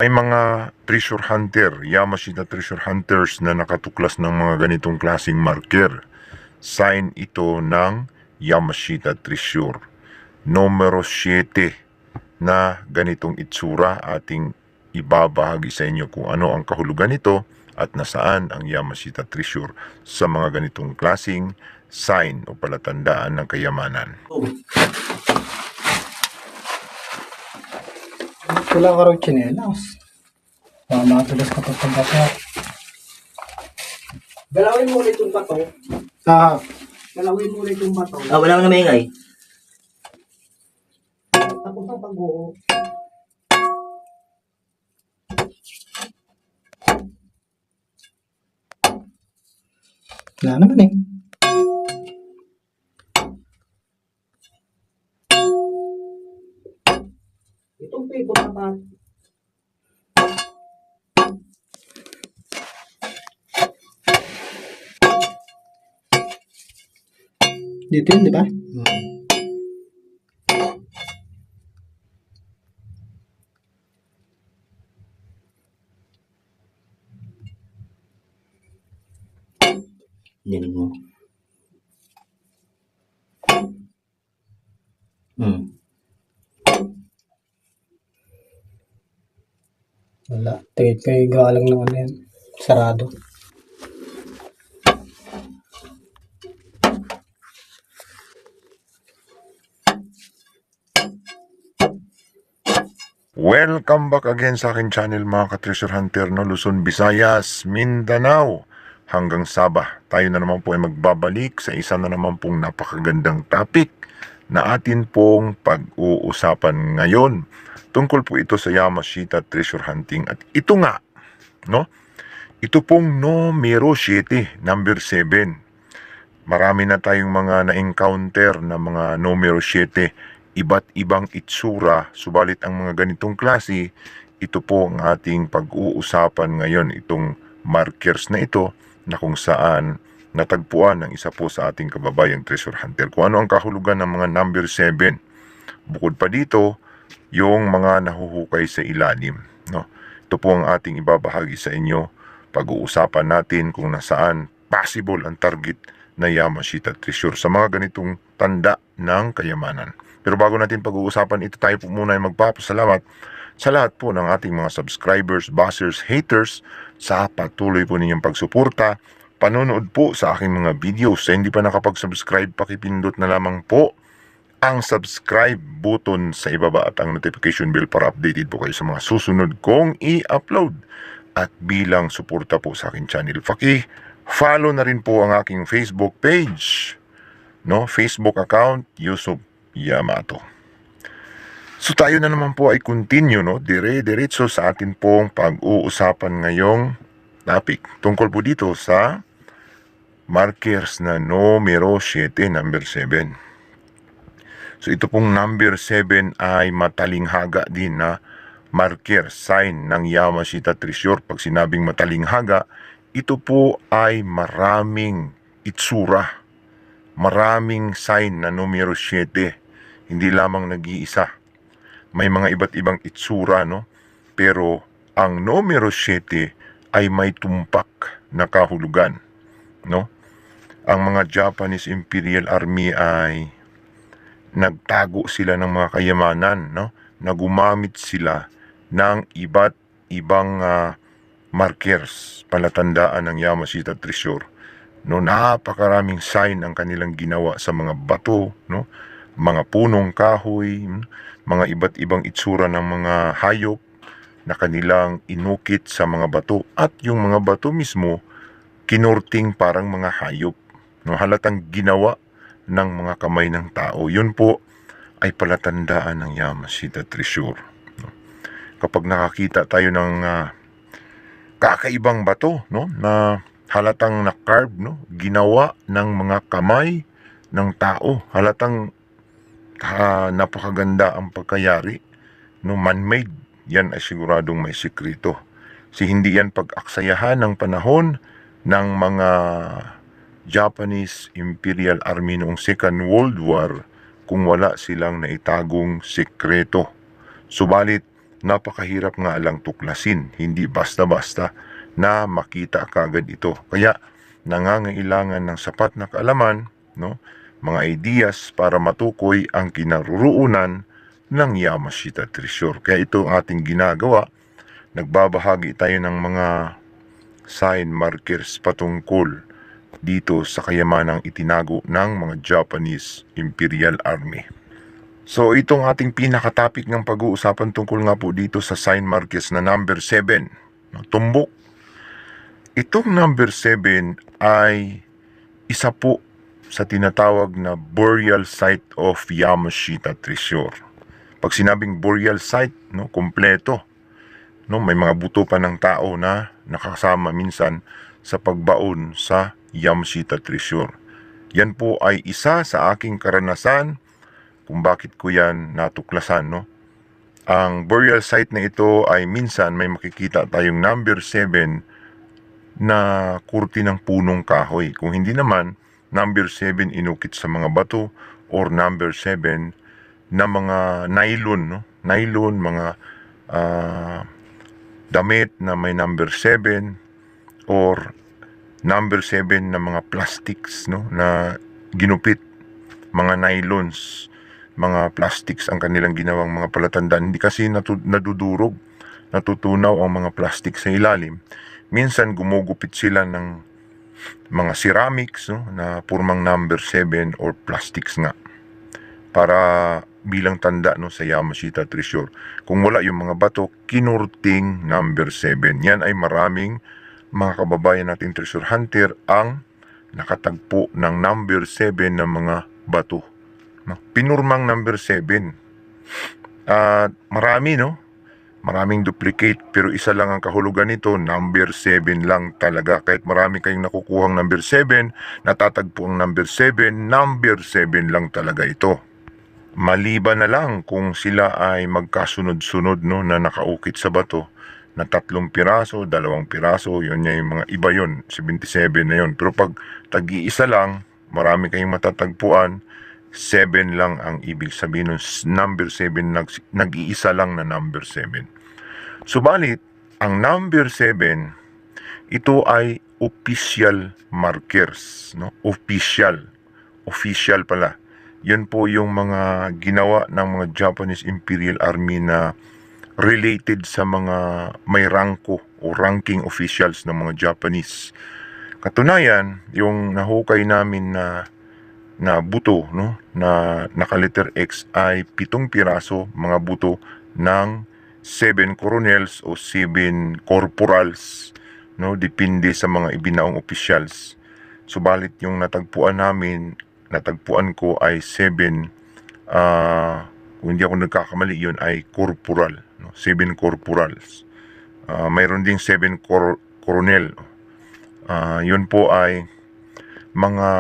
May mga treasure hunter, Yamashita treasure hunters na nakatuklas ng mga ganitong klaseng marker. Sign ito ng Yamashita treasure. Numero 7 na ganitong itsura, ating ibabahagi sa inyo kung ano ang kahulugan nito at nasaan ang Yamashita treasure sa mga ganitong klaseng sign o palatandaan ng kayamanan. Wala ka raw chinelas. Matulas ka pa pagkaka. Galawin mo ulit yung bato. Galawin mo ulit yung bato. Wala ko na maingay. Tapos ang pag-uo. Wala naman eh. Itong paper na pa. Dito yun, di ba? Dinig mo. Wala. Tingin kayo galang naman yan. Sarado. Welcome back again sa akin channel mga ka-treasure hunter no, Luzon, Visayas, Mindanao hanggang Sabah. Tayo na naman po ay magbabalik sa isa na naman pong napakagandang topic na atin pong pag-uusapan ngayon. Tungkol po ito sa Yamashita treasure hunting at ito nga, no? Ito pong numero 7, number 7. Marami na tayong mga na-encounter na mga numero 7. Iba't ibang itsura, subalit ang mga ganitong klase, ito po ang ating pag-uusapan ngayon, itong markers na ito na kung saan natagpuan ng isa po sa ating kababayang treasure hunter. Kung ano ang kahulugan ng mga number 7. Bukod pa dito, yung mga nahuhukay sa ilalim. No? Ito po ang ating ibabahagi sa inyo. Pag-uusapan natin kung nasaan possible ang target na Yamashita treasure sa mga ganitong tanda ng kayamanan. Pero bago natin pag-uusapan ito, tayo po muna ay magpapasalamat sa lahat po ng ating mga subscribers, buzzers, haters sa patuloy po ninyong pagsuporta, panonood po sa aking mga videos. Sa hindi pa nakapag-subscribe, pakipindot na lamang po ang subscribe button sa ibaba at ang notification bell para updated po kayo sa mga susunod kong i-upload. At bilang suporta po sa aking channel, follow na rin po ang aking Facebook page, no? Facebook account, Yusuf Yamato. So tayo na naman po ay continue, no? Dire-diretso sa atin pong pag-uusapan ngayong topic. Tungkol po dito sa markers na numero 7, number 7. So ito pong number 7 ay matalinghaga din na marker, sign ng Yamashita treasure. Pag sinabing matalinghaga, ito po ay maraming itsura, maraming sign na numero 7. Hindi lamang nag-iisa. May mga iba't ibang itsura, no? Pero ang numero 7 ay may tumpak na kahulugan, no? Ang mga Japanese Imperial Army ay nagtago sila ng mga kayamanan, no? Na gumamit sila ng iba't ibang markers, palatandaan ng Yamashita treasure. No, napakaraming sign ang kanilang ginawa sa mga bato, no? Mga punong kahoy, mga iba't ibang itsura ng mga hayop na kanilang inukit sa mga bato, at yung mga bato mismo kinurting parang mga hayop, no? Halatang ginawa ng mga kamay ng tao. Yun po ay palatandaan ng Yamashita treasure, no? Kapag nakakita tayo ng kakaibang bato, no, na halatang na-carve, no, ginawa ng mga kamay ng tao, halatang napakaganda ang pagkayari, no, man-made, yan ay siguradong may sikreto. Hindi yan pag-aksayahan ng panahon ng mga Japanese Imperial Army noong Second World War kung wala silang naitagong sikreto. Subalit, napakahirap nga lang tuklasin, hindi basta-basta na makita kagad ito. Kaya nangangailangan ng sapat na kaalaman, no, mga ideas para matukoy ang kinaroroonan ng Yamashita Treasure. Kaya ito ang ating ginagawa. Nagbabahagi tayo ng mga sign markers patungkol dito sa kayamanang itinago ng mga Japanese Imperial Army. So itong ating pinaka-topic ng pag-uusapan tungkol nga po dito sa sign markers na number 7, tumbok. Itong number 7 ay isa po sa tinatawag na burial site of Yamashita Treasure. Pag sinabing burial site, no, kompleto. No, may mga buto pa ng tao na nakasama minsan sa pagbaon sa Yamashita Treasure. Yan po ay isa sa aking karanasan kung bakit ko yan natuklasan, no? Ang burial site na ito ay minsan may makikita tayong number 7 na kurti ng punong kahoy. Kung hindi naman, number 7 inukit sa mga bato or number 7 na mga nylon, no? Nylon, mga damit na may number 7 or number 7 na mga plastics, no, na ginupit, mga nylons, mga plastics ang kanilang ginawang mga palatandaan. Hindi kasi nadudurog, natutunaw ang mga plastic sa ilalim. Minsan gumugupit sila ng mga ceramics, no, na purmang number 7 or plastics nga para bilang tanda, no, sa Yamashita Treasure. Kung wala yung mga bato, kinurting number 7. Yan ay maraming mga kababayan natin treasure hunter ang nakatagpo ng number 7 na mga bato. No? Pinurmang number 7. At marami, no? Maraming duplicate, pero isa lang ang kahulugan nito, number 7 lang talaga. Kahit marami kayong nakukuhang number 7, natatagpo ang number 7 lang talaga ito. Maliban na lang kung sila ay magkasunod-sunod, no, na nakaukit sa bato na 3 piraso, 2 piraso, yun yung mga iba yun, 77 na yun. Pero pag tag-iisa lang, marami kayong matatagpuan, 7 lang ang ibig sabihin ng number 7, nag-iisa lang na number 7. Subalit, ang number 7, ito ay official markers, no? Official pala. Yan po yung mga ginawa ng mga Japanese Imperial Army na related sa mga may rangko o ranking officials ng mga Japanese. Katunayan, yung nahukay namin na buto, no, na naka-letter X ay 7 piraso mga buto ng 7 colonels o 7 corporals, no, depende sa mga ibinaong officials. Subalit yung natagpuan ko ay 7, kung hindi ako nagkakamali, yun ay corporal, no, 7 corporals. Mayroon ding 7 colonel. Yun po ay mga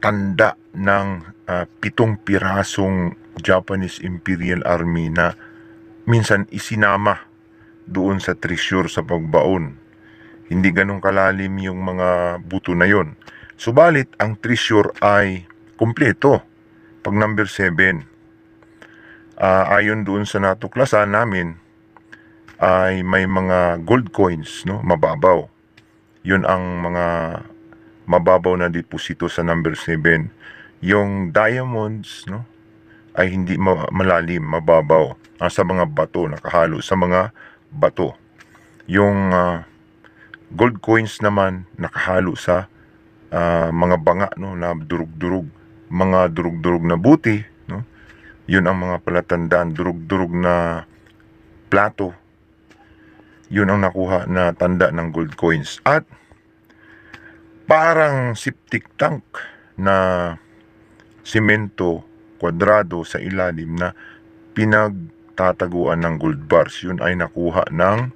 tanda ng 7 pirasong Japanese Imperial Army na minsan isinama doon sa treasure sa pagbaon. Hindi ganun kalalim yung mga buto na yon. Subalit, ang treasure ay kumpleto pag number 7. Ayon doon sa natuklasan namin, ay may mga gold coins, no, mababaw. Yun ang mga mababaw na deposito sa number 7. Yung diamonds, no, ay hindi malalim, mababaw. Sa mga bato, nakahalo sa mga bato. Yung gold coins naman nakahalo sa mga banga, no, na durug-durug, mga durug-durug na buti, no. Yun ang mga palatandaan, durug-durug na plato. Yun ang nakuha na tanda ng gold coins. At parang septic tank na simento kwadrado sa ilalim na pinagtataguan ng gold bars. Yun ay nakuha ng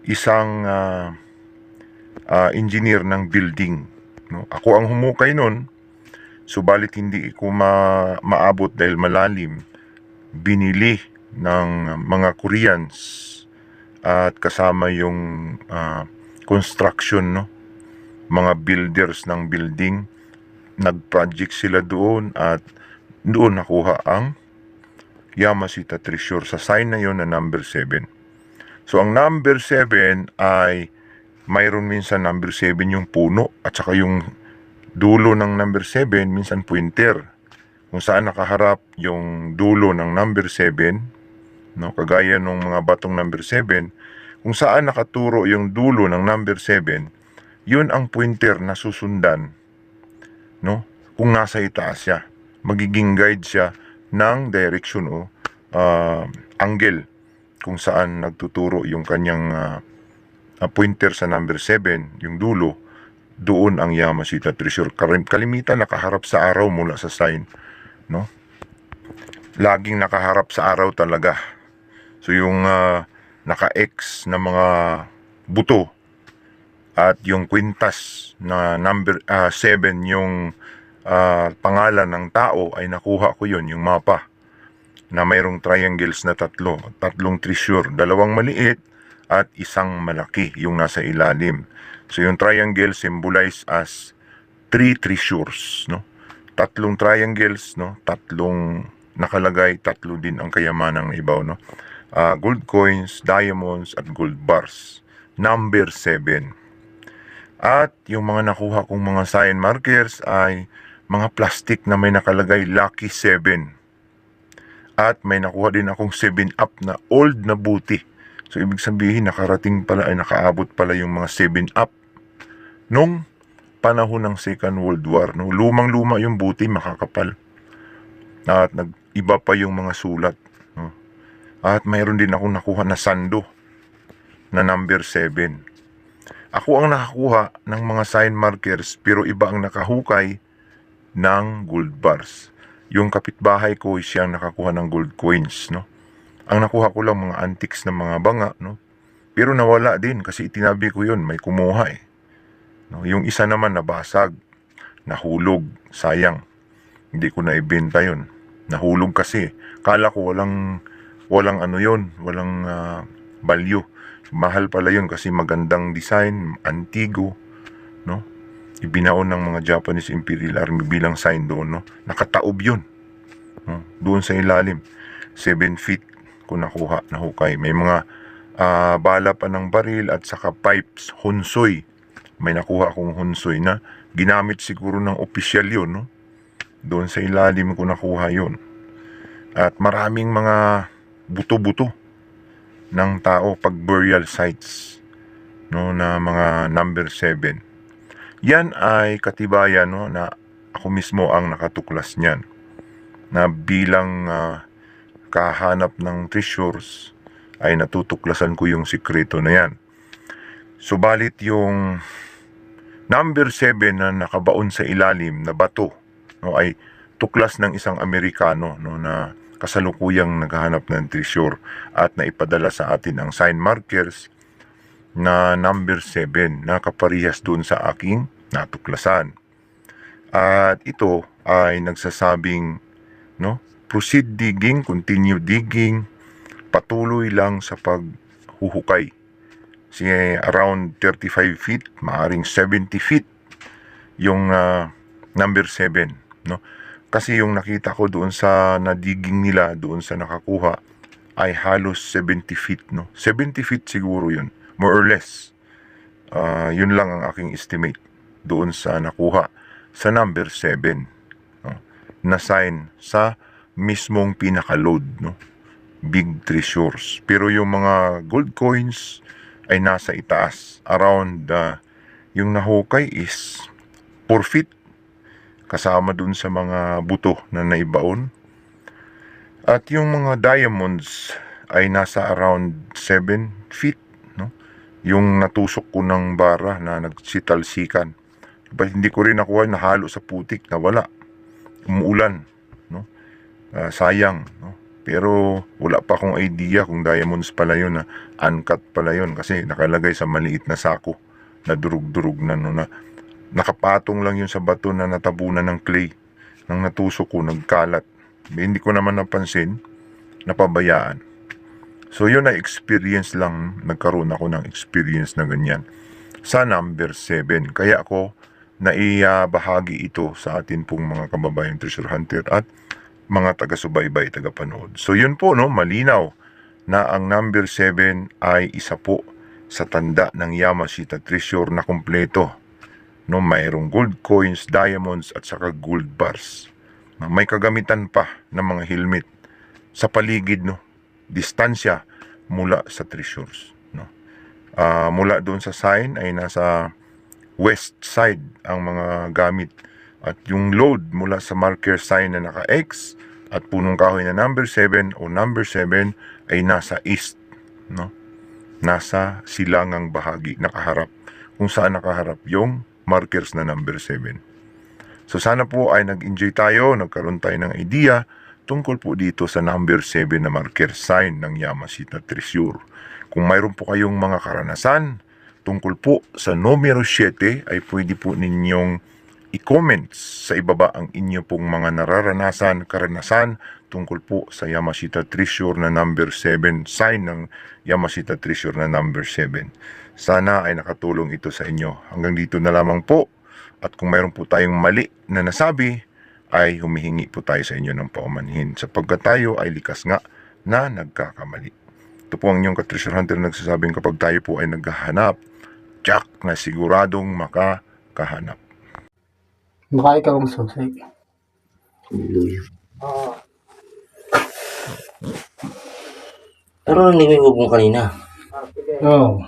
isang engineer ng building, no? Ako ang humukay nun, subalit hindi ko maabot dahil malalim. Binili ng mga Koreans at kasama yung construction, no, mga builders ng building. Nag-project sila doon at doon nakuha ang Yamashita Treasure sa sign na yon na number 7. So ang number 7 ay mayroon minsan number 7 yung puno at saka yung dulo ng number 7 minsan pointer. Kung saan nakaharap yung dulo ng number 7, no, kagaya ng mga batong number 7, kung saan nakaturo yung dulo ng number 7, yun ang pointer na susundan, no? Kung nasa itaas siya, magiging guide siya ng direction o angle kung saan nagtuturo yung kanyang pointer sa number 7, yung dulo, doon ang Yamashita Treasure. Kalimitan nakaharap sa araw mula sa sign, no? Laging nakaharap sa araw talaga. So yung naka-X na mga buto at yung kwintas na number 7 yung pangalan ng tao ay nakuha ko yun, yung mapa na mayroong triangles na tatlong treasure, dalawang maliit at isang malaki yung nasa ilalim. So yung triangle symbolize as 3 treasures, no? Tatlong triangles, no? Tatlong nakalagay, tatlo din ang kayamanang ibaw, no? Gold coins, diamonds at gold bars. Number 7. At yung mga nakuha kong mga sign markers ay mga plastic na may nakalagay Lucky 7. At may nakuha din akong 7-up na old na buti. So ibig sabihin nakarating pala ay nakaabot pala yung mga 7-up nung panahon ng Second World War. No? Lumang-luma yung buti, makakapal. At nag-iba pa yung mga sulat. No? At mayroon din akong nakuha na sando na number 7. Ako ang nakakuha ng mga sign markers pero iba ang nakahukay ng gold bars. Yung kapitbahay ko siyang nakakuha ng gold coins, no? Ang nakuha ko lang mga antiques na mga banga, no? Pero nawala din kasi itinabi ko yun, may kumuha eh. No? Yung isa naman nabasag, nahulog, sayang. Hindi ko na ibenta yun. Nahulog kasi. Kala ko walang ano yun, walang value. Mahal pala yun kasi magandang design, antigo, no? Ibinaon ng mga Japanese Imperial Army bilang sign doon, no? Nakataob yun, no? Doon sa ilalim. 7 feet ko nakuha, nahukay. May mga bala pa ng baril at saka pipes, honsoy. May nakuha akong honsoy na ginamit siguro ng opisyal yun, no? Doon sa ilalim ko nakuha yun. At maraming mga buto-buto ng tao pag burial sites, no, na mga number 7. Yan ay katibayan, no, na ako mismo ang nakatuklas niyan. Na bilang kahanap ng treasures ay natutuklasan ko yung sikreto na yan. Subalit yung number 7 na nakabaon sa ilalim na bato, no, ay tuklas ng isang Amerikano, no, na kasalukuyang naghahanap ng treasure at naipadala sa atin ang sign markers na number 7 na kaparihas doon sa aking natuklasan. At ito ay nagsasabing, no, proceed digging, continue digging, patuloy lang sa paghuhukay. Around 35 feet, maaring 70 feet yung number 7, no? Kasi yung nakita ko doon sa na-digging nila, doon sa nakakuha, ay halos 70 feet, no? 70 feet siguro yun, more or less. Yun lang ang aking estimate doon sa nakuha sa number 7, no? Na sign sa mismong pinaka-load, no? Big treasures. Pero yung mga gold coins ay nasa itaas. Around yung nahukay is 4 feet kasama dun sa mga buto na naibaon. At yung mga diamonds ay nasa around 7 feet, no? Yung natusok ko ng bara na nagsitalsikan. Hindi ko rin nakuha, nahalo sa putik, nawala. Umuulan, no? Sayang, no? Pero wala pa akong idea kung diamonds pala yun, na uncut pala yun kasi nakalagay sa maliit na sako na durug-durug na, no, na nakapatong lang yun sa bato na natabunan ng clay. Nang natusok ko, nagkalat. Hindi ko naman napansin, napabayaan. So yun ay experience lang, nagkaroon ako ng experience na ganyan sa number 7. Kaya ako naibahagi ito sa atin pong mga kababayang treasure hunter at mga taga-subaybay, taga-panood. So yun po, no, malinaw na ang number 7 ay isa po sa tanda ng Yamashita Treasure na kumpleto. No, mayroong gold coins, diamonds at saka gold bars. May kagamitan pa ng mga helmet sa paligid, no, distansya mula sa treasures, no. Mula doon sa sign ay nasa west side ang mga gamit, at yung load mula sa marker sign na naka-X at punong kahoy na number 7 o number 7 ay nasa east, no, nasa silangang bahagi, nakaharap kung saan nakaharap yung markers na number 7. So sana po ay nag-enjoy tayo, nagkaroon tayo ng idea tungkol po dito sa number 7 na marker sign ng Yamashita Treasure. Kung mayroon po kayong mga karanasan tungkol po sa numero 7 ay pwede po ninyong i-comment sa ibaba ang inyo pong mga nararanasan, karanasan tungkol po sa Yamashita Treasure na number 7, sign ng Yamashita Treasure na number 7. Sana ay nakatulong ito sa inyo. Hanggang dito na lamang po. At kung mayroon po tayong mali na nasabi, ay humihingi po tayo sa inyo ng paumanhin sapagkat tayo ay likas nga na nagkakamali. Ito po ang inyong ka-treasure hunter nagsasabing kapag tayo po ay naghahanap, tsak na siguradong makakahanap. Baka ikaw ang susi. Pero narinig mo kanina. Oo.